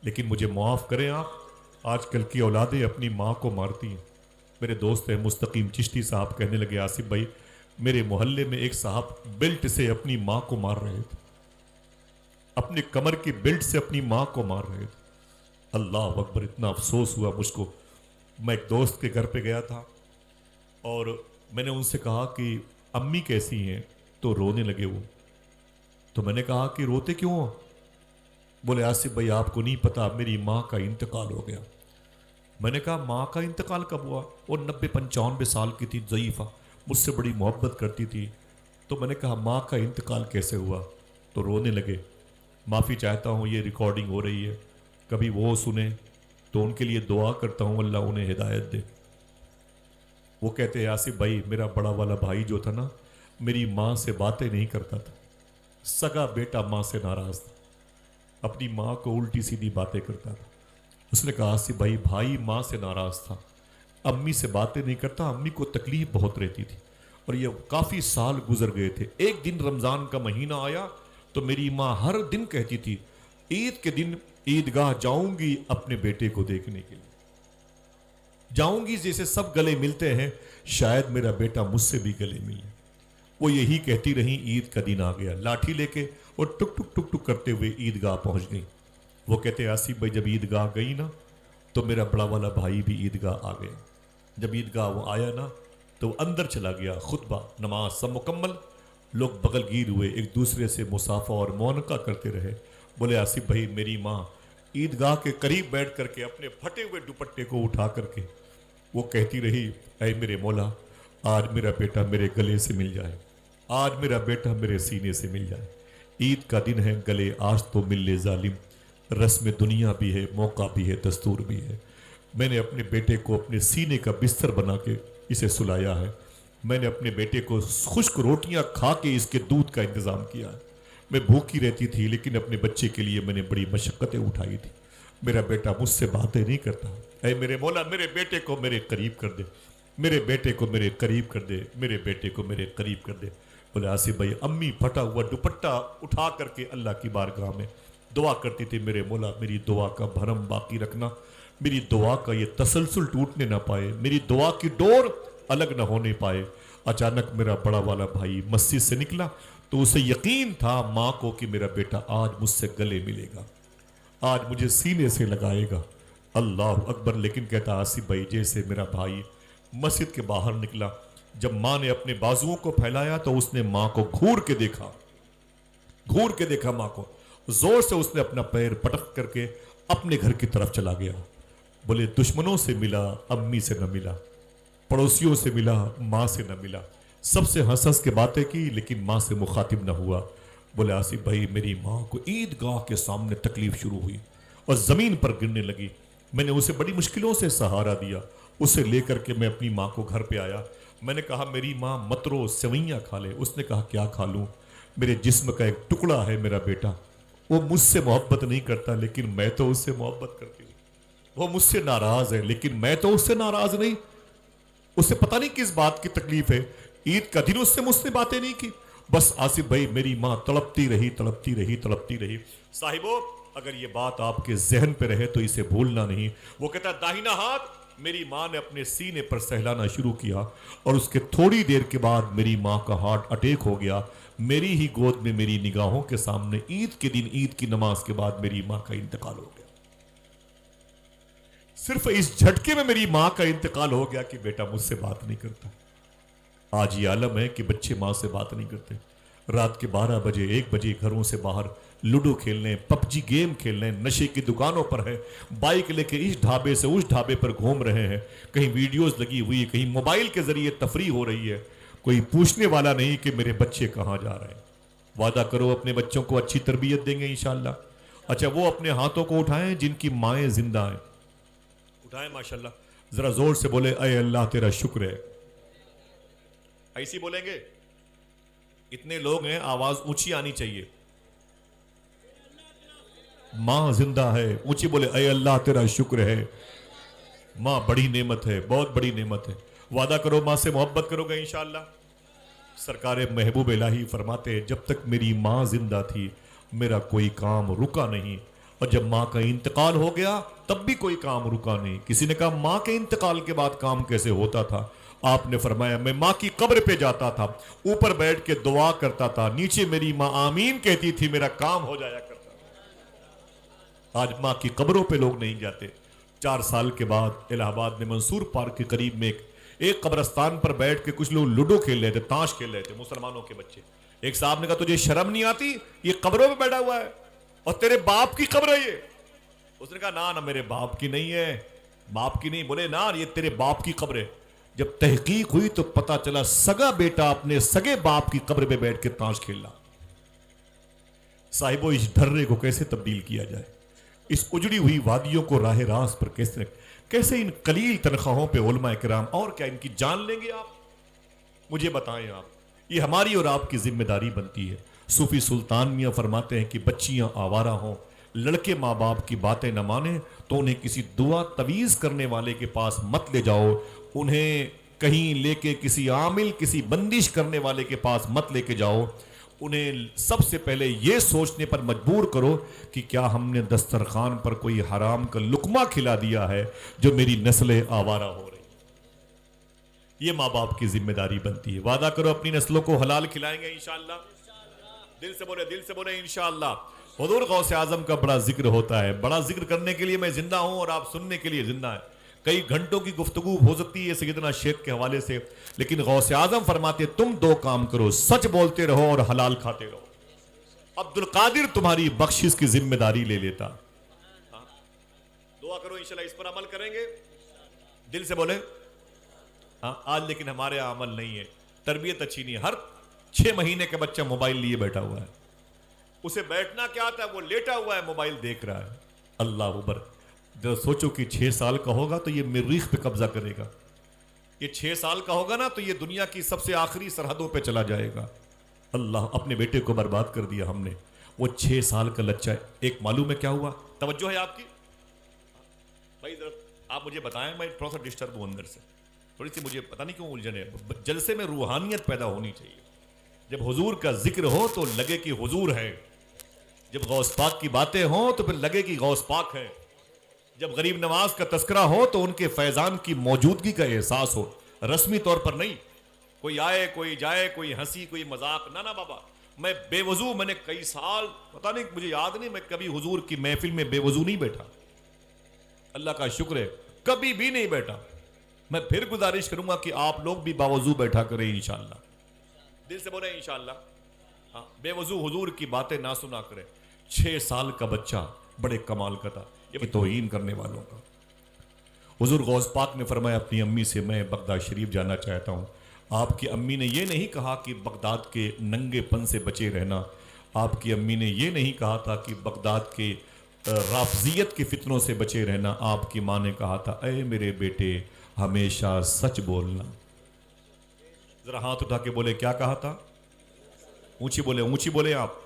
لیکن مجھے معاف کریں آپ، آج کل کی اولادیں اپنی ماں کو مارتی ہیں۔ میرے دوست ہیں مستقیم چشتی صاحب کہنے لگے آصف بھائی میرے محلے میں ایک صاحب بیلٹ سے اپنی ماں کو مار رہے تھے، اپنے کمر کی بیلٹ سے اپنی ماں کو مار رہے تھے۔ اللہ اکبر، اتنا افسوس ہوا مجھ کو۔ میں ایک دوست کے گھر پہ گیا تھا اور میں نے ان سے کہا کہ امی کیسی ہیں، تو رونے لگے وہ۔ تو میں نے کہا کہ روتے کیوں ہو؟ بولے آصف بھائی آپ کو نہیں پتا میری ماں کا انتقال ہو گیا۔ میں نے کہا ماں کا انتقال کب ہوا؟ وہ 90-95 سال کی تھی، ضعیفہ، مجھ سے بڑی محبت کرتی تھی۔ تو میں نے کہا ماں کا انتقال کیسے ہوا؟ تو رونے لگے۔ معافی چاہتا ہوں یہ ریکارڈنگ ہو رہی ہے، کبھی وہ سنیں تو ان کے لیے دعا کرتا ہوں اللہ انہیں ہدایت دے۔ وہ کہتے ہیں آصف بھائی میرا بڑا والا بھائی جو تھا نا، میری ماں سے باتیں نہیں کرتا تھا، سگا بیٹا ماں سے ناراض تھا، اپنی ماں کو الٹی سیدھی باتیں کرتا تھا۔ اس نے کہا آصف بھائی بھائی ماں سے ناراض تھا، امی سے باتیں نہیں کرتا، امی کو تکلیف بہت رہتی تھی، اور یہ کافی سال گزر گئے تھے۔ ایک دن رمضان کا مہینہ آیا تو میری ماں ہر دن کہتی تھی عید کے دن عیدگاہ جاؤں گی اپنے بیٹے کو دیکھنے کے لیے، جاؤں گی جیسے سب گلے ملتے ہیں شاید میرا بیٹا مجھ سے بھی گلے ملے۔ وہ یہی کہتی رہی، عید کا دن آ گیا، لاٹھی لے کے وہ ٹک ٹک ٹک ٹک کرتے ہوئے عیدگاہ پہنچ گئی۔ وہ کہتے آصف بھائی جب عیدگاہ گئی نا تو میرا بڑا والا بھائی بھی عیدگاہ آ گیا۔ جب عیدگاہ وہ آیا نا تو وہ اندر چلا گیا، خطبہ نماز سب مکمل، لوگ بغل گیر ہوئے، ایک دوسرے سے مصافحہ اور معانقہ کرتے رہے۔ بولے آصف بھائی میری ماں عیدگاہ کے قریب بیٹھ کر کے اپنے پھٹے ہوئے دوپٹے کو اٹھا کر کے وہ کہتی رہی اے میرے مولا آج میرا بیٹا میرے گلے سے مل جائے، آج میرا بیٹا میرے سینے سے مل جائے، عید کا دن ہے گلے آج تو مل لے ظالم، رسم دنیا بھی ہے، موقع بھی ہے، دستور بھی ہے۔ میں نے اپنے بیٹے کو اپنے سینے کا بستر بنا کے اسے سلایا ہے، میں نے اپنے بیٹے کو خشک روٹیاں کھا کے اس کے دودھ کا انتظام کیا ہے۔ میں بھوکی رہتی تھی لیکن اپنے بچے کے لیے میں نے بڑی مشقتیں اٹھائی تھی۔ میرا بیٹا مجھ سے باتیں نہیں کرتا، اے میرے مولا میرے بیٹے کو میرے قریب کر دے، میرے بیٹے کو میرے قریب کر دے، میرے بیٹے کو میرے قریب کر دے۔ بولے آصف بھائی امی پھٹا ہوا دوپٹہ اٹھا کر کے اللہ کی بارگاہ میں دعا کرتی تھی، میرے مولا میری دعا کا بھرم باقی رکھنا، میری دعا کا یہ تسلسل ٹوٹنے نہ پائے، میری دعا کی ڈور الگ نہ ہونے پائے۔ اچانک میرا بڑا والا بھائی مسجد سے نکلا تو اسے یقین تھا ماں کو کہ میرا بیٹا آج مجھ سے گلے ملے گا، آج مجھے سینے سے لگائے گا۔ اللہ اکبر۔ لیکن کہتا آصف بھائی جیسے میرا بھائی مسجد کے باہر نکلا، جب ماں نے اپنے بازوؤں کو پھیلایا تو اس نے ماں کو گھور کے دیکھا، گھور کے دیکھا ماں کو، زور سے اس نے اپنا پیر پٹک کر کے اپنے گھر کی طرف چلا گیا۔ بولے دشمنوں سے ملا امی سے نہ ملا، پڑوسیوں سے ملا ماں سے نہ ملا، سب سے ہنس ہنس کے باتیں کی لیکن ماں سے مخاطب نہ ہوا۔ بولے آصف بھائی میری ماں کو عیدگاہ کے سامنے تکلیف شروع ہوئی اور زمین پر گرنے لگی، میں نے اسے بڑی مشکلوں سے سہارا دیا، اسے لے کر کے میں اپنی ماں کو گھر پہ آیا۔ میں نے کہا میری ماں مترو سوئیاں کھا لے، اس نے کہا کیا کھا لوں؟ میرے جسم کا ایک ٹکڑا ہے میرا بیٹا، وہ مجھ سے محبت نہیں کرتا لیکن میں تو اس سے محبت کرتی ہوں، وہ مجھ سے ناراض ہے لیکن میں تو اس سے ناراض نہیں، اسے پتہ نہیں کس بات کی تکلیف ہے، عید کا دن اس سے مجھ سے باتیں نہیں کی۔ بس آصف بھائی میری ماں تڑپتی رہی تڑپتی رہی تڑپتی رہی۔ صاحبو اگر یہ بات آپ کے ذہن پہ رہے تو اسے بھولنا نہیں۔ وہ کہتا ہے داہنا ہاتھ میری ماں نے اپنے سینے پر سہلانا شروع کیا اور اس کے تھوڑی دیر کے بعد میری ماں کا ہارٹ اٹیک ہو گیا، میری ہی گود میں میری نگاہوں کے سامنے عید کے دن عید کی نماز کے بعد میری ماں کا انتقال ہو گیا۔ صرف اس جھٹکے میں میری ماں کا انتقال ہو گیا کہ بیٹا مجھ سے بات نہیں کرتا۔ آج یہ عالم ہے کہ بچے ماں سے بات نہیں کرتے، رات کے 12 بجے 1 بجے گھروں سے باہر لوڈو کھیلنے، پب جی گیم کھیلنے، نشے کی دکانوں پر ہے، بائک لے کے اس ڈھابے سے اس ڈھابے پر گھوم رہے ہیں، کہیں ویڈیوز لگی ہوئی، کہیں موبائل کے ذریعے تفریح ہو رہی ہے، کوئی پوچھنے والا نہیں کہ میرے بچے کہاں جا رہے ہیں۔ وعدہ کرو اپنے بچوں کو اچھی تربیت دیں گے انشاءاللہ۔ اچھا وہ اپنے ہاتھوں کو اٹھائیں جن کی مائیں زندہ ہیں، اٹھائیں ماشاءاللہ، ذرا زور سے بولے اے اللہ تیرا شکر ہے، ایسی بولیں گے؟ اتنے لوگ ہیں آواز اونچی آنی چاہیے، ماں زندہ ہے، اونچی بولے اے اللہ تیرا شکر ہے، ماں بڑی نعمت ہے، بہت بڑی نعمت ہے۔ وعدہ کرو ماں سے محبت کرو گے انشاءاللہ۔ سرکار محبوب الہی فرماتے ہیں جب تک میری ماں زندہ تھی میرا کوئی کام رکا نہیں، اور جب ماں کا انتقال ہو گیا تب بھی کوئی کام رکا نہیں. کسی نے کہا ماں کے انتقال کے بعد کام کیسے ہوتا تھا؟ آپ نے فرمایا میں ماں کی قبر پہ جاتا تھا, اوپر بیٹھ کے دعا کرتا تھا, نیچے میری ماں آمین کہتی تھی, میرا کام ہو جایا کرتا تھا. آج ماں کی قبروں پہ لوگ نہیں جاتے. 4 سال کے بعد الہ آباد میں منصور پارک کے قریب میں ایک قبرستان پر بیٹھ کے کچھ لوگ لوڈو کھیل رہے تھے, تاش کھیل رہے تھے, مسلمانوں کے بچے. ایک صاحب نے کہا تجھے شرم نہیں آتی؟ یہ قبروں پہ بیٹھا ہوا ہے اور تیرے باپ کی قبر ہے یہ. اس نے کہا نا میرے باپ کی نہیں ہے, باپ کی نہیں. بولے نا یہ تیرے باپ کی قبر ہے. جب تحقیق ہوئی تو پتا چلا سگا بیٹا اپنے سگے باپ کی قبر پہ بیٹھ کے تاش کھیل رہا. صاحبو اس ڈھرے کو کیسے تبدیل کیا جائے؟ اس اجڑی ہوئی وادیوں کو راہ راست پر کیسے ان قلیل تنخواہوں پہ علماء کرام اور کیا ان کی جان لیں گے؟ آپ مجھے بتائیں. آپ یہ ہماری اور آپ کی ذمہ داری بنتی ہے. صوفی سلطان میاں فرماتے ہیں کہ بچیاں آوارہ ہوں, لڑکے ماں باپ کی باتیں نہ مانیں تو انہیں کسی دعا تویز کرنے والے کے پاس مت لے جاؤ, انہیں کہیں لے کے کسی عامل کسی بندش کرنے والے کے پاس مت لے کے جاؤ. انہیں سب سے پہلے یہ سوچنے پر مجبور کرو کہ کیا ہم نے دسترخوان پر کوئی حرام کا لقمہ کھلا دیا ہے جو میری نسلیں آوارہ ہو رہی. یہ ماں باپ کی ذمہ داری بنتی ہے. وعدہ کرو اپنی نسلوں کو حلال کھلائیں گے انشاءاللہ. دل سے بولے انشاءاللہ. حضور غوث اعظم کا بڑا ذکر ہوتا ہے. بڑا ذکر کرنے کے لیے میں زندہ ہوں اور آپ سننے کے لیے زندہ ہیں. کئی گھنٹوں کی گفتگو ہو سکتی ہے سیدنا شیخ کے حوالے سے, لیکن غوث اعظم فرماتے تم 2 کام کرو, سچ بولتے رہو اور حلال کھاتے رہو. عبد القادر تمہاری بخشش کی ذمہ داری لے لیتا. دعا کرو انشاءاللہ اس پر عمل کریں گے. دل سے بولے. آج لیکن ہمارے یہاں عمل نہیں ہے, تربیت اچھی نہیں ہے. ہر 6 مہینے کا بچہ موبائل لیے بیٹھا ہوا ہے. اسے بیٹھنا کیا آتا ہے؟ وہ لیٹا ہوا ہے موبائل دیکھ رہا ہے. اللہ اکبر. جب سوچو کہ 6 سال کا ہوگا تو یہ مریخ پہ قبضہ کرے گا. یہ 6 سال کا ہوگا نا تو یہ دنیا کی سب سے آخری سرحدوں پہ چلا جائے گا. اللہ, اپنے بیٹے کو برباد کر دیا ہم نے. وہ 6 سال کا بچہ ہے. ایک معلوم ہے کیا ہوا؟ توجہ ہے آپ کی بھائی؟ آپ مجھے بتائیں, میں تھوڑا سا ڈسٹرب ہوں اندر سے, تھوڑی سی مجھے پتہ نہیں کیوں الجھن ہے. جلسے میں روحانیت پیدا ہونی چاہیے. جب حضور کا ذکر ہو تو لگے کہ حضور ہے. جب غوث پاک کی باتیں ہوں تو پھر لگے کہ غوث پاک ہے. جب غریب نواز کا تذکرہ ہو تو ان کے فیضان کی موجودگی کا احساس ہو, رسمی طور پر نہیں. کوئی آئے کوئی جائے, کوئی ہنسی کوئی مذاق, نہ بابا. میں بے وضو, میں نے کئی سال پتہ نہیں مجھے یاد نہیں, میں کبھی حضور کی محفل میں بے وضو نہیں بیٹھا. اللہ کا شکر ہے کبھی بھی نہیں بیٹھا. میں پھر گزارش کروں گا کہ آپ لوگ بھی باوضو بیٹھا کریں انشاءاللہ. دل سے بولیں انشاءاللہ. بے وضو حضور کی باتیں نہ سنا کریں. 6 سال کا بچہ بڑے کمال کا تھا. یہ توہین کرنے والوں کا. حضور غوث پاک نے فرمایا اپنی امی سے میں بغداد شریف جانا چاہتا ہوں. آپ کی امی نے یہ نہیں کہا کہ بغداد کے ننگے پن سے بچے رہنا. آپ کی امی نے یہ نہیں کہا تھا کہ بغداد کے رافضیت کے فتنوں سے بچے رہنا. آپ کی ماں نے کہا تھا اے میرے بیٹے ہمیشہ سچ بولنا. ذرا ہاتھ اٹھا کے بولے کیا کہا تھا؟ اونچی بولے آپ.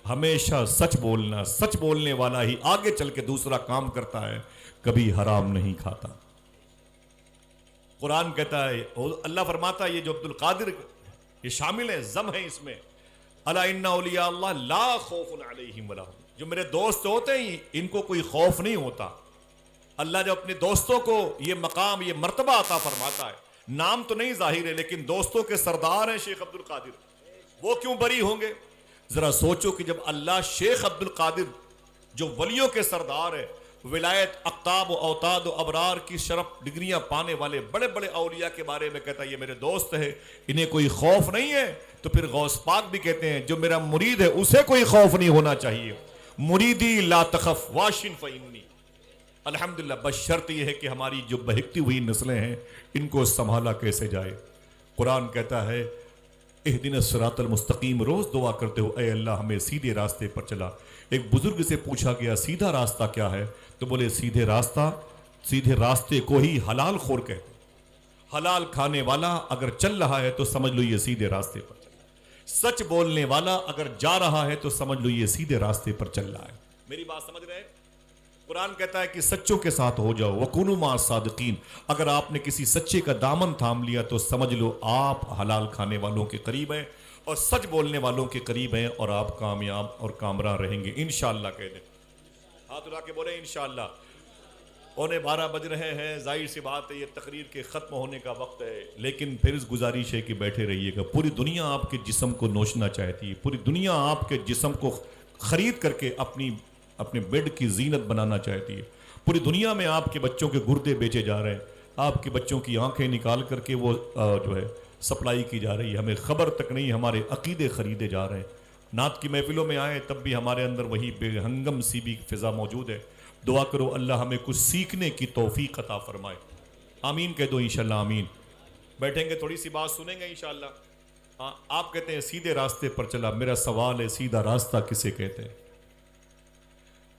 ہمیشہ سچ بولنا. سچ بولنے والا ہی آگے چل کے دوسرا کام کرتا ہے, کبھی حرام نہیں کھاتا. قرآن کہتا ہے, اللہ فرماتا ہے یہ جو عبد القادر یہ شامل ہے, زم ہے اس میں. الا ان اولیاء اللہ لا خوف علیہم ولا هم. جو میرے دوست ہوتے ہیں ان کو کوئی خوف نہیں ہوتا. اللہ جب اپنے دوستوں کو یہ مقام یہ مرتبہ عطا فرماتا ہے, نام تو نہیں ظاہر ہے لیکن دوستوں کے سردار ہیں شیخ عبد القادر, وہ کیوں بری ہوں گے؟ ذرا سوچو کہ جب اللہ شیخ عبد القادر جو ولیوں کے سردار ہے, ولایت اقطاب و اوتاد و ابرار کی شرف ڈگریاں پانے والے بڑے بڑے اولیاء کے بارے میں کہتا ہے یہ میرے دوست ہے, انہیں کوئی خوف نہیں ہے, تو پھر غوث پاک بھی کہتے ہیں جو میرا مرید ہے اسے کوئی خوف نہیں ہونا چاہیے. مریدی لا تخف واشن فإنی. الحمدللہ, بس شرط یہ ہے کہ ہماری جو بہکتی ہوئی نسلیں ہیں ان کو سنبھالا کیسے جائے. قرآن کہتا ہے اہدنا الصراط المستقیم, روز دعا کرتے ہو اے اللہ ہمیں سیدھے راستے پر چلا. ایک بزرگ سے پوچھا گیا سیدھا راستہ کیا ہے, تو بولے سیدھے راستے کو ہی حلال خور کہتے. حلال کھانے والا اگر چل رہا ہے تو سمجھ لو یہ سیدھے راستے پر چل رہا ہے. سچ بولنے والا اگر جا رہا ہے تو سمجھ لو یہ سیدھے راستے پر چل رہا ہے. میری بات سمجھ رہے ہیں؟ قرآن کہتا ہے کہ سچوں کے ساتھ ہو جاؤ, وَكُونُوا مَعَ الصَّادِقِينَ. اگر آپ نے کسی سچے کا دامن تھام لیا تو سمجھ لو آپ حلال کھانے والوں کے قریب ہیں اور سچ بولنے والوں کے قریب ہیں, اور آپ کامیاب اور کامراں رہیں گے انشاءاللہ. کہہ دیں ہاتھ اٹھا کے بولے انشاءاللہ. 11:15 بج رہے ہیں. ظاہر سی بات ہے یہ تقریر کے ختم ہونے کا وقت ہے, لیکن پھر اس گزارش ہے کہ بیٹھے رہیے گا. پوری دنیا آپ کے جسم کو نوچنا چاہتی ہے, پوری دنیا آپ کے جسم کو خرید کر کے اپنے بیڈ کی زینت بنانا چاہتی ہے. پوری دنیا میں آپ کے بچوں کے گردے بیچے جا رہے ہیں, آپ کے بچوں کی آنکھیں نکال کر کے وہ جو ہے سپلائی کی جا رہی ہے. ہمیں خبر تک نہیں, ہمارے عقیدے خریدے جا رہے ہیں. نعت کی محفلوں میں آئے تب بھی ہمارے اندر وہی بے ہنگم سی بھی فضا موجود ہے. دعا کرو اللہ ہمیں کچھ سیکھنے کی توفیق عطا فرمائے. آمین کہہ دو انشاءاللہ. آمین. بیٹھیں گے, تھوڑی سی بات سنیں گے انشاءاللہ. ہاں, آپ کہتے ہیں سیدھے راستے پر چلا. میرا سوال ہے سیدھا راستہ کسے کہتے ہیں؟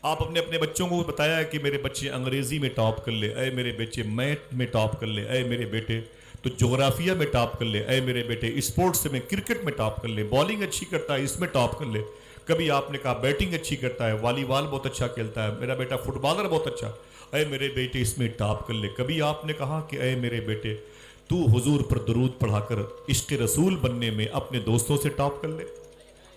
آپ اپنے بچوں کو بتایا ہے کہ میرے بچے انگریزی میں ٹاپ کر لے, اے میرے بچے میتھ میں ٹاپ کر لے, اے میرے بیٹے تو جغرافیہ میں ٹاپ کر لے, اے میرے بیٹے اسپورٹس میں کرکٹ میں ٹاپ کر لے, بالنگ اچھی کرتا ہے اس میں ٹاپ کر لے. کبھی آپ نے کہا بیٹنگ اچھی کرتا ہے, والی بال بہت اچھا کھیلتا ہے, میرا بیٹا فٹ بالر بہت اچھا, اے میرے بیٹے اس میں ٹاپ کر لے. کبھی آپ نے کہا کہ اے میرے بیٹے تو حضور پر درود پڑھا کر عشق رسول بننے میں اپنے دوستوں سے ٹاپ کر لے,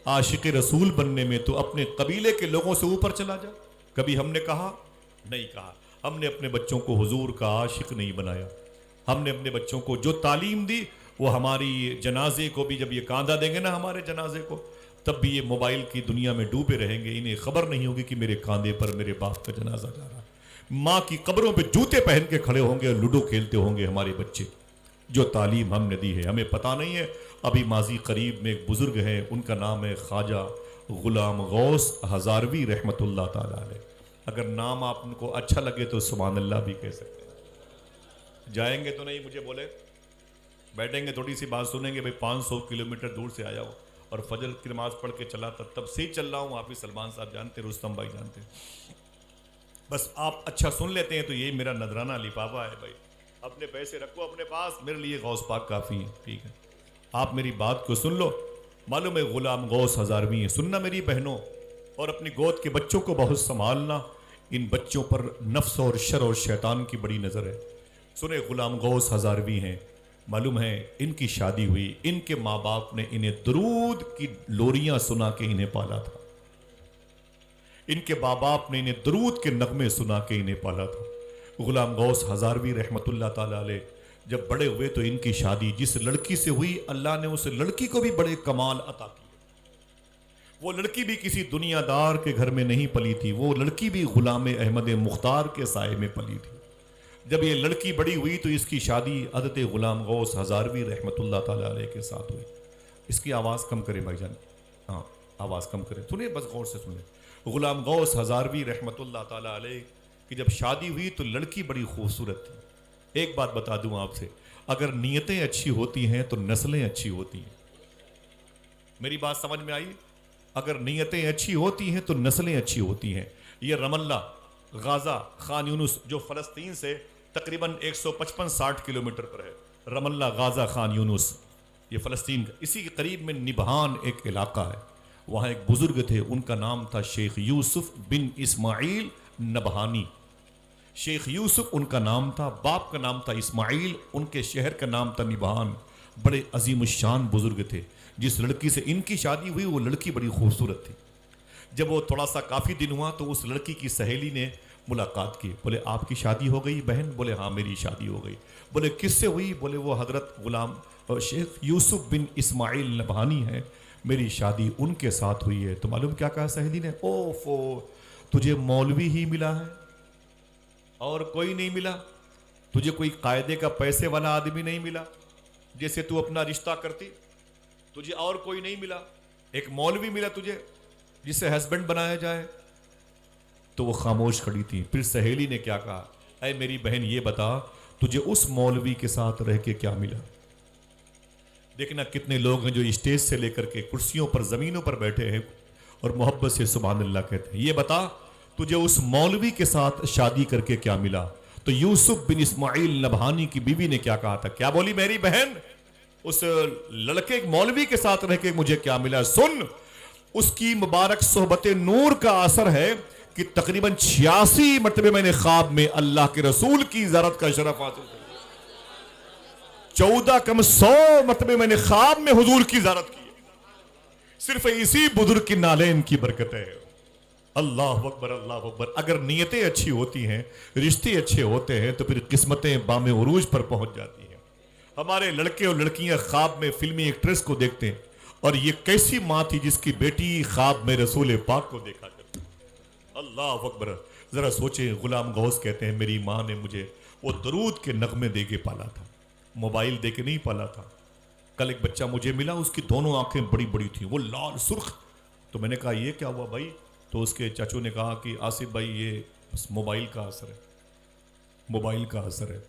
عاشق رسول بننے میں تو اپنے قبیلے کے لوگوں سے اوپر چلا جا. کبھی ہم نے کہا نہیں کہا. ہم نے اپنے بچوں کو حضور کا عاشق نہیں بنایا. ہم نے اپنے بچوں کو جو تعلیم دی وہ ہماری جنازے کو بھی, جب یہ کاندھا دیں گے نا ہمارے جنازے کو, تب بھی یہ موبائل کی دنیا میں ڈوبے رہیں گے. انہیں خبر نہیں ہوگی کہ میرے کاندھے پر میرے باپ کا جنازہ جا رہا ہے. ماں کی قبروں پہ جوتے پہن کے کھڑے ہوں گے اور لوڈو کھیلتے ہوں گے ہمارے بچے. جو تعلیم ہم نے دی ہے ہمیں پتہ نہیں ہے. ابھی ماضی قریب میں ایک بزرگ ہیں, ان کا نام ہے خواجہ غلام غوث ہزاروی رحمۃ اللہ تعالی علیہ. اگر نام آپ ان کو اچھا لگے تو سبحان اللہ بھی کہہ سکتے ہیں. جائیں گے تو نہیں مجھے بولے, بیٹھیں گے تھوڑی سی بات سنیں گے. بھائی 500 کلومیٹر دور سے آیا ہوں اور فجر کی نماز پڑھ کے چلا تھا, تب سے ہی چل رہا ہوں. حافظ سلمان صاحب جانتے, رستم بھائی جانتے. بس آپ اچھا سن لیتے ہیں تو یہی میرا نذرانہ لفافہ ہے. بھائی اپنے پیسے رکھو اپنے پاس, میرے لیے غوث پاک کافی ہے. ٹھیک ہے, آپ میری بات کو سن لو. معلوم ہے غلام غوث ہزاروی ہے. سننا میری بہنوں, اور اپنی گود کے بچوں کو بہت سنبھالنا. ان بچوں پر نفس اور شر اور شیطان کی بڑی نظر ہے. سنیں, غلام غوث ہزاروی ہیں. معلوم ہے ان کی شادی ہوئی, ان کے ماں باپ نے انہیں درود کی لوریاں سنا کے انہیں پالا تھا. ان کے ماں باپ نے انہیں درود کے نغمے سنا کے انہیں پالا تھا. غلام غوث ہزاروی رحمۃ اللہ تعالی علیہ جب بڑے ہوئے تو ان کی شادی جس لڑکی سے ہوئی, اللہ نے اس لڑکی کو بھی بڑے کمال عطا کیے. وہ لڑکی بھی کسی دنیا دار کے گھر میں نہیں پلی تھی, وہ لڑکی بھی غلام احمد مختار کے سائے میں پلی تھی. جب یہ لڑکی بڑی ہوئی تو اس کی شادی حضرت غلام غوث ہزاروی رحمۃ اللہ تعالی علیہ کے ساتھ ہوئی. اس کی آواز کم کریں بھائی جان, ہاں آواز کم کریں, سنیں بس غور سے سنیں. غلام غوث ہزاروی رحمۃ اللہ تعالی علیہ کی جب شادی ہوئی تو لڑکی بڑی خوبصورت تھی. ایک بات بتا دوں آپ سے, اگر نیتیں اچھی ہوتی ہیں تو نسلیں اچھی ہوتی ہیں. میری بات سمجھ میں آئی؟ اگر نیتیں اچھی ہوتی ہیں تو نسلیں اچھی ہوتی ہیں. یہ رم اللہ, غازہ, خان یونس جو فلسطین سے تقریباً 155-60 کلومیٹر پر ہے, رم اللہ, غازہ, خان یونس, یہ فلسطین کا. اسی کے قریب میں نبہان ایک علاقہ ہے, وہاں ایک بزرگ تھے, ان کا نام تھا شیخ یوسف بن اسماعیل نبہانی. شیخ یوسف ان کا نام تھا, باپ کا نام تھا اسماعیل, ان کے شہر کا نام تھا نبہان. بڑے عظیم الشان بزرگ تھے. جس لڑکی سے ان کی شادی ہوئی وہ لڑکی بڑی خوبصورت تھی. جب وہ تھوڑا سا کافی دن ہوا تو اس لڑکی کی سہیلی نے ملاقات کی. بولے آپ کی شادی ہو گئی بہن؟ بولے ہاں میری شادی ہو گئی. بولے کس سے ہوئی؟ بولے وہ حضرت غلام شیخ یوسف بن اسماعیل نبہانی ہے, میری شادی ان کے ساتھ ہوئی ہے. تو معلوم کیا کہا سہیلی نے؟ اوفو, تجھے مولوی ہی ملا ہے اور کوئی نہیں ملا؟ تجھے کوئی قاعدے کا پیسے والا آدمی نہیں ملا جیسے تو اپنا رشتہ کرتی؟ تجھے اور کوئی نہیں ملا؟ ایک مولوی ملا تجھے جسے ہسبینڈ بنایا جائے؟ تو وہ خاموش کھڑی تھی. پھر سہیلی نے کیا کہا, اے میری بہن یہ بتا تجھے اس مولوی کے ساتھ رہ کے کیا ملا؟ دیکھنا کتنے لوگ ہیں جو اسٹیج سے لے کر کے کرسیوں پر, زمینوں پر بیٹھے ہیں اور محبت سے سبحان اللہ کہتے ہیں. یہ بتا تجھے اس مولوی کے ساتھ شادی کر کے کیا ملا؟ تو یوسف بن اسماعیل نبہانی کی بیوی نے کیا کہا تھا؟ کیا بولی میری بہن؟ اس لڑکے مولوی کے ساتھ رہ کے مجھے کیا ملا؟ سن, اس کی مبارک صحبت نور کا اثر ہے کہ تقریباً 86 مرتبہ میں نے خواب میں اللہ کے رسول کی زیارت کا شرف حاصل کیا. 14 کم 100 مرتبہ میں نے خواب میں حضور کی زیارت کی. صرف اسی بزرگ کی نالین کی برکت ہے. اللہ اکبر اللہ اکبر. اگر نیتیں اچھی ہوتی ہیں، رشتے اچھے ہوتے ہیں، تو پھر قسمتیں بام عروج پر پہنچ جاتی ہیں. ہمارے لڑکے اور لڑکیاں خواب میں فلمی ایکٹریس کو دیکھتے ہیں، اور یہ کیسی ماں تھی جس کی بیٹی خواب میں رسول پاک کو دیکھا کرتی. اللہ اکبر. ذرا سوچیں، غلام غوث کہتے ہیں میری ماں نے مجھے وہ درود کے نغمے دے کے پالا تھا، موبائل دے کے نہیں پالا تھا. کل ایک بچہ مجھے ملا، اس کی دونوں آنکھیں بڑی بڑی تھیں، وہ لال سرخ. تو میں نے کہا یہ کیا ہوا بھائی؟ تو اس کے چاچو نے کہا کہ آصف بھائی یہ بس موبائل کا اثر ہے، موبائل کا اثر ہے.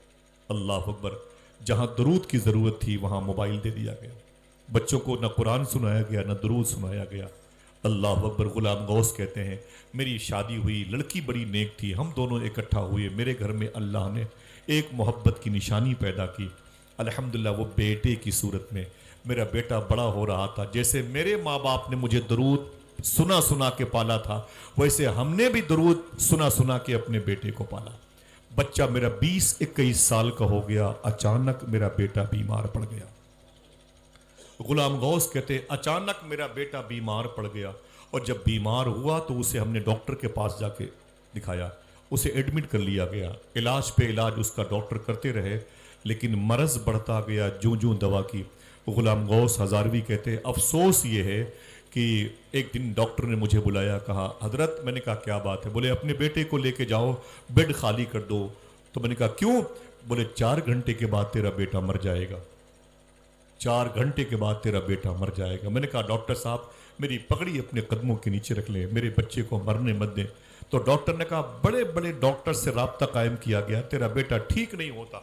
اللہ اکبر. جہاں درود کی ضرورت تھی وہاں موبائل دے دیا گیا. بچوں کو نہ قرآن سنایا گیا نہ درود سنایا گیا. اللہ اکبر. غلام غوث کہتے ہیں میری شادی ہوئی، لڑکی بڑی نیک تھی، ہم دونوں اکٹھا ہوئے، میرے گھر میں اللہ نے ایک محبت کی نشانی پیدا کی. الحمدللہ وہ بیٹے کی صورت میں. میرا بیٹا بڑا ہو رہا تھا. جیسے میرے ماں باپ نے مجھے درود سنا سنا کے پالا تھا، ویسے ہم نے بھی درود سنا سنا کے اپنے بیٹے کو پالا. بچہ میرا 20-21 سال کا ہو گیا، اچانک میرا بیٹا بیمار پڑ گیا. غلام غوث کہتے اچانک میرا بیٹا بیمار پڑ گیا، اور جب بیمار ہوا تو اسے ہم نے ڈاکٹر کے پاس جا کے دکھایا، اسے ایڈمٹ کر لیا گیا. علاج پہ علاج اس کا ڈاکٹر کرتے رہے، لیکن مرض بڑھتا گیا جوں جوں دوا کی. غلام غوث ہزاروی کہتے افسوس یہ ہے کہ ایک دن ڈاکٹر نے مجھے بلایا، کہا حضرت. میں نے کہا کیا بات ہے؟ بولے اپنے بیٹے کو لے کے جاؤ، بیڈ خالی کر دو. تو میں نے کہا کیوں؟ بولے 4 گھنٹے کے بعد تیرا بیٹا مر جائے گا، 4 گھنٹے کے بعد تیرا بیٹا مر جائے گا. میں نے کہا ڈاکٹر صاحب میری پگڑی اپنے قدموں کے نیچے رکھ لیں، میرے بچے کو مرنے مت دیں. تو ڈاکٹر نے کہا بڑے بڑے ڈاکٹر سے رابطہ قائم کیا گیا، تیرا بیٹا ٹھیک نہیں ہوتا،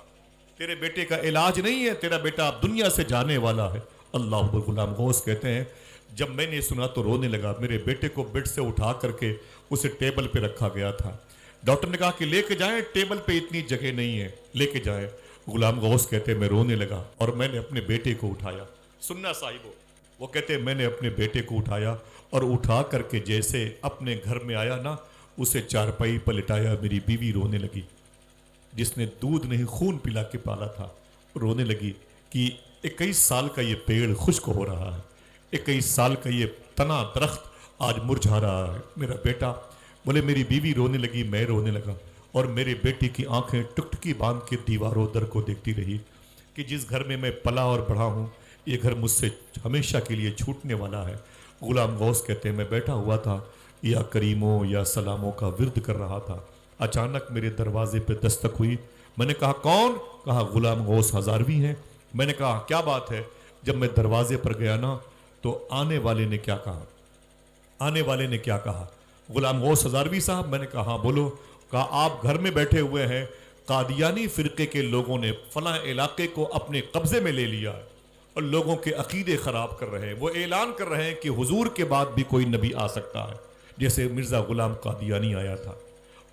تیرے بیٹے کا علاج نہیں ہے، تیرا بیٹا اب دنیا سے جانے والا ہے. اللہ اکبر. غلام غوث کہتے ہیں جب میں نے سنا تو رونے لگا. میرے بیٹے کو بیڈ سے اٹھا کر کے اسے ٹیبل پہ رکھا گیا تھا. ڈاکٹر نے کہا کہ لے کے جائیں، ٹیبل پہ اتنی جگہ نہیں ہے، لے کے جائیں. غلام غوث کہتے ہیں میں رونے لگا اور میں نے اپنے بیٹے کو اٹھایا. سننا صاحبو، وہ کہتے ہیں میں نے اپنے بیٹے کو اٹھایا اور اٹھا کر کے جیسے اپنے گھر میں آیا نا، اسے چارپائی پر لٹایا. میری بیوی رونے لگی، جس نے دودھ نہیں خون پلا کے پالا تھا، رونے لگی کہ 21 سال کا یہ پیڑ خشک ہو رہا ہے، 21 سال کا یہ تنا درخت آج مرجھا رہا ہے. میرا بیٹا. بولے میری بیوی رونے لگی، میں رونے لگا، اور میرے بیٹی کی آنکھیں ٹکٹکی باندھ کے دیواروں در کو دیکھتی رہی کہ جس گھر میں پلا اور بڑھا ہوں یہ گھر مجھ سے ہمیشہ کے لیے چھوٹنے والا ہے. غلام غوث کہتے ہیں میں بیٹھا ہوا تھا، یا کریموں یا سلاموں کا ورد کر رہا تھا. اچانک میرے دروازے پہ دستک ہوئی. میں نے کہا کون؟ کہا غلام غوث ہزاروی ہیں. میں نے کہا کیا بات ہے؟ جب میں دروازے پر گیا نا تو آنے والے نے کیا کہا؟ آنے والے نے کیا کہا؟ غلام غوث ہزاروی صاحب. میں نے کہا ہاں بولو. کہا آپ گھر میں بیٹھے ہوئے ہیں، قادیانی فرقے کے لوگوں نے فلاں علاقے کو اپنے قبضے میں لے لیا اور لوگوں کے عقیدے خراب کر رہے ہیں. وہ اعلان کر رہے ہیں کہ حضور کے بعد بھی کوئی نبی آ سکتا ہے، جیسے مرزا غلام قادیانی آیا تھا.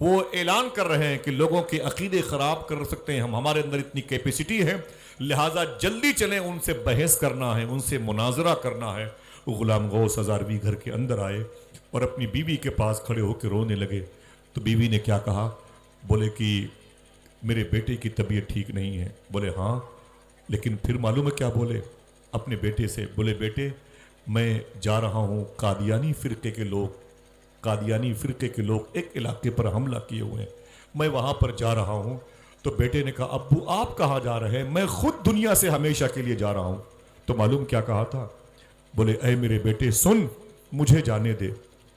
وہ اعلان کر رہے ہیں کہ لوگوں کے عقیدے خراب کر سکتے ہیں، ہمارے اندر اتنی کیپیسٹی ہے، لہٰذا جلدی چلیں، ان سے بحث کرنا ہے، ان سے مناظرہ کرنا ہے. غلام غوث ہزاروی گھر کے اندر آئے اور اپنی بیوی کے پاس کھڑے ہو کے رونے لگے. تو بیوی نے کیا کہا؟ بولے کہ میرے بیٹے کی طبیعت ٹھیک نہیں ہے. بولے ہاں، لیکن پھر معلوم ہے کیا بولے اپنے بیٹے سے؟ بولے بیٹے میں جا رہا ہوں، قادیانی فرقے کے لوگ ایک علاقے پر حملہ کیے ہوئے ہیں، میں وہاں پر جا رہا ہوں. تو بیٹے نے کہا ابو آپ کہاں جا رہے ہیں؟ میں خود دنیا سے ہمیشہ کے لیے جا رہا ہوں. تو معلوم کیا کہا تھا؟ بولے اے میرے بیٹے سن، مجھے جانے دے،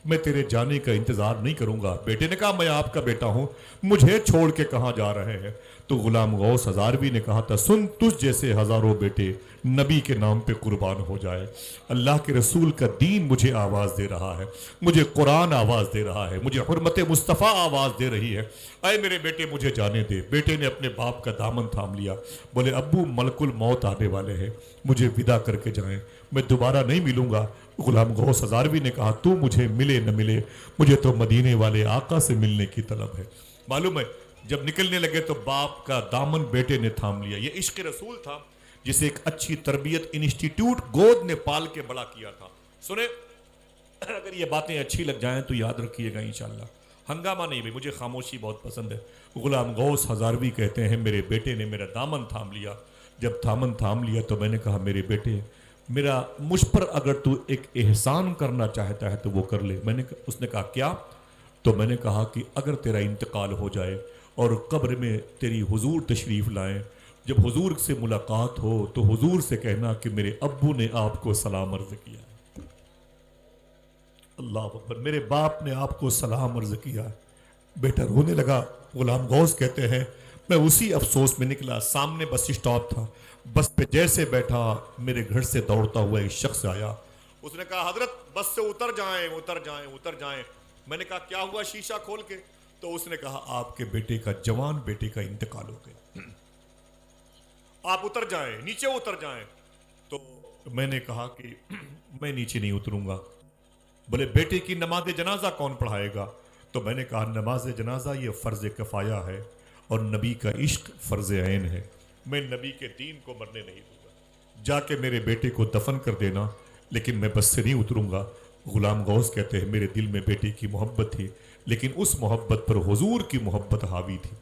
میں تیرے جانے کا انتظار نہیں کروں گا. بیٹے نے کہا میں آپ کا بیٹا ہوں، مجھے چھوڑ کے کہاں جا رہے ہیں؟ تو غلام غوث ہزاروی نے کہا تھا سن، تجھ جیسے ہزاروں بیٹے نبی کے نام پہ قربان ہو جائے. اللہ کے رسول کا دین مجھے آواز دے رہا ہے، مجھے قرآن آواز دے رہا ہے، مجھے حرمت مصطفیٰ آواز دے رہی ہے. اے میرے بیٹے مجھے جانے دے. بیٹے نے اپنے باپ کا دامن تھام لیا. بولے ابو ملک الموت آنے والے ہیں، مجھے ودا کر کے جائیں، میں دوبارہ نہیں ملوں گا. غلام غوث ہزاروی نے کہا تو مجھے ملے نہ ملے، مجھے تو مدینے والے آقا سے ملنے کی طلب ہے. معلوم ہے جب نکلنے لگے تو باپ کا دامن بیٹے نے تھام لیا. یہ عشق رسول تھا جسے ایک اچھی تربیت انسٹیٹیوٹ گود نے پال کے بڑا کیا تھا. سنیں اگر یہ باتیں اچھی لگ جائیں تو یاد رکھیے گا انشاءاللہ. ہنگامہ نہیں بھائی، مجھے خاموشی بہت پسند ہے. غلام غوث ہزاروی کہتے ہیں میرے بیٹے نے میرا دامن تھام لیا. جب دامن تھام لیا تو میں نے کہا میرے بیٹے مجھ پر اگر تو ایک احسان کرنا چاہتا ہے تو وہ کر لے. اس نے کہا کیا؟ تو میں نے کہا کہ اگر تیرا انتقال ہو جائے اور قبر میں تیری حضور تشریف لائیں، جب حضور سے ملاقات ہو تو حضور سے کہنا کہ میرے ابو نے آپ کو سلام عرض کیا۔ اللہ اکبر، میرے باپ نے آپ کو سلام عرض کیا۔ بیٹا رونے لگا۔ غلام غوث کہتے ہیں میں اسی افسوس میں نکلا، سامنے بس اسٹاپ تھا، بس پہ جیسے بیٹھا میرے گھر سے دوڑتا ہوا ایک شخص آیا، اس نے کہا حضرت بس سے اتر جائیں اتر جائیں اتر جائیں۔ میں نے کہا کیا ہوا شیشہ کھول کے؟ تو اس نے کہا آپ کے بیٹے کا، جوان بیٹے کا انتقال ہو گیا، آپ اتر جائیں، نیچے اتر جائیں۔ تو میں نے کہا کہ میں نیچے نہیں اتروں گا۔ بولے بیٹے کی نماز جنازہ کون پڑھائے گا؟ تو میں نے کہا نماز جنازہ یہ فرض کفایہ ہے اور نبی کا عشق فرض عین ہے، میں نبی کے دین کو مرنے نہیں دوں گا، جا کے میرے بیٹے کو دفن کر دینا، لیکن میں بس سے نہیں اتروں گا۔ غلام غوث کہتے ہیں میرے دل میں بیٹے کی محبت تھی، لیکن اس محبت پر حضور کی محبت حاوی تھی۔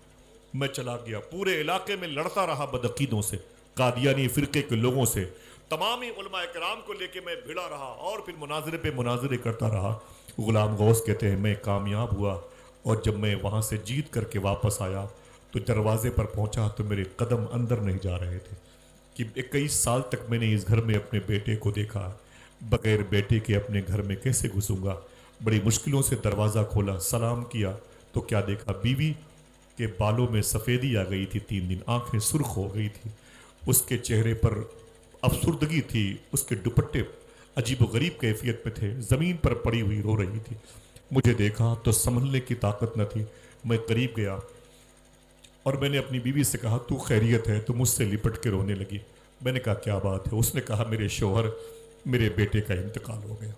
میں چلا گیا، پورے علاقے میں لڑتا رہا بدعقیدوں سے، قادیانی فرقے کے لوگوں سے، تمامی علماء کرام کو لے کے میں بھیڑا رہا اور پھر مناظرے پہ مناظرے کرتا رہا۔ غلام غوث کہتے ہیں میں کامیاب ہوا، اور جب میں وہاں سے جیت کر کے واپس آیا تو دروازے پر پہنچا تو میرے قدم اندر نہیں جا رہے تھے کہ 21 سال تک میں نے اس گھر میں اپنے بیٹے کو دیکھا، بغیر بیٹے کے اپنے گھر میں کیسے گھسوں گا؟ بڑی مشکلوں سے دروازہ کھولا، سلام کیا تو کیا دیکھا، بیوی کے بالوں میں سفیدی آ گئی تھی، 3 دن آنکھیں سرخ ہو گئی تھی، اس کے چہرے پر افسردگی تھی، اس کے دوپٹے عجیب و غریب کیفیت میں تھے، زمین پر پڑی ہوئی رو رہی تھی۔ مجھے دیکھا تو سنبھلنے کی طاقت نہ تھی، میں قریب گیا اور میں نے اپنی بیوی سے کہا تو خیریت ہے؟ تو مجھ سے لپٹ کے رونے لگی۔ میں نے کہا کیا بات ہے؟ اس نے کہا میرے شوہر، میرے بیٹے کا انتقال ہو گیا،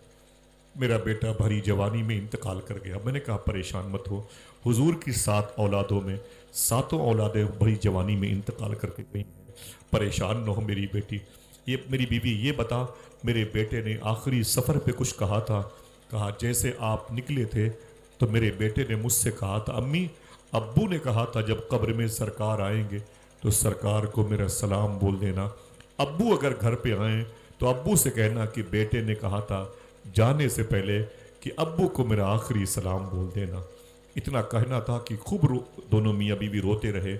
میرا بیٹا بھری جوانی میں انتقال کر گیا۔ میں نے کہا پریشان مت ہو، حضور کی 7 اولادوں میں 7 اولادیں بھری جوانی میں انتقال کر کے گئی ہیں، پریشان نہ ہو میری بیٹی۔ یہ میری بیوی یہ بتا، میرے بیٹے نے آخری سفر پہ کچھ کہا تھا؟ کہا جیسے آپ نکلے تھے تو میرے بیٹے نے مجھ سے کہا تھا امی، ابو نے کہا تھا جب قبر میں سرکار آئیں گے تو سرکار کو میرا سلام بول دینا، ابو اگر گھر پہ آئیں تو ابو سے کہنا کہ بیٹے نے کہا تھا جانے سے پہلے کہ ابو کو میرا آخری سلام بول دینا۔ اتنا کہنا تھا کہ خوب دونوں میاں بیوی روتے رہے۔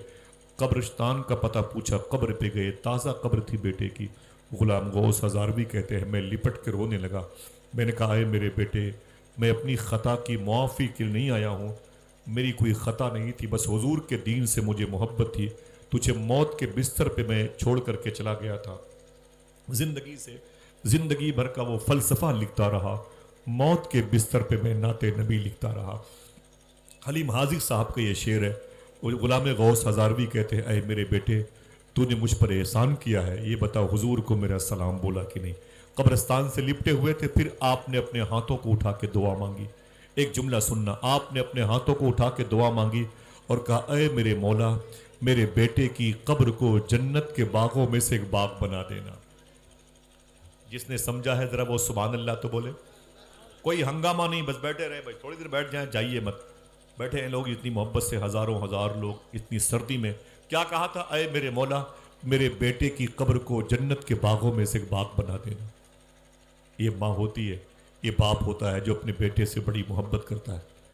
قبرستان کا پتہ پوچھا، قبر پہ گئے، تازہ قبر تھی بیٹے کی۔ غلام غوث ہزاروی کہتے ہیں میں لپٹ کے رونے لگا۔ میں نے کہا اے میرے بیٹے، میں اپنی خطا کی معافی کے لیے نہیں آیا ہوں، میری کوئی خطا نہیں تھی، بس حضور کے دین سے مجھے محبت تھی، تجھے موت کے بستر پہ میں چھوڑ کر کے چلا گیا تھا، زندگی بھر کا وہ فلسفہ لکھتا رہا، موت کے بستر پہ میں نعت نبی لکھتا رہا۔ حلیم حاضر صاحب کا یہ شعر ہے۔ غلام غوث ہزاروی کہتے ہیں اے میرے بیٹے، تو نے مجھ پر احسان کیا ہے، یہ بتا حضور کو میرا سلام بولا کہ نہیں؟ قبرستان سے لپٹے ہوئے تھے، پھر آپ نے اپنے ہاتھوں کو اٹھا کے دعا مانگی۔ ایک جملہ سننا، آپ نے اپنے ہاتھوں کو اٹھا کے دعا مانگی اور کہا اے میرے مولا، میرے بیٹے کی قبر کو جنت کے باغوں میں سے ایک باغ بنا دینا۔ جس نے سمجھا ہے ذرا وہ سبحان اللہ تو بولے۔ کوئی ہنگامہ نہیں، بس بیٹھے رہے، بھائی تھوڑی دیر بیٹھ جائیں، جائیے مت۔ بیٹھے ہیں لوگ اتنی محبت سے، ہزاروں ہزار لوگ اتنی سردی میں۔ کیا کہا تھا؟ اے میرے مولا، میرے بیٹے کی قبر کو جنت کے باغوں میں سے ایک باغ بنا دینا۔ یہ ماں ہوتی ہے، یہ باپ ہوتا ہے جو اپنے بیٹے سے بڑی محبت کرتا ہے۔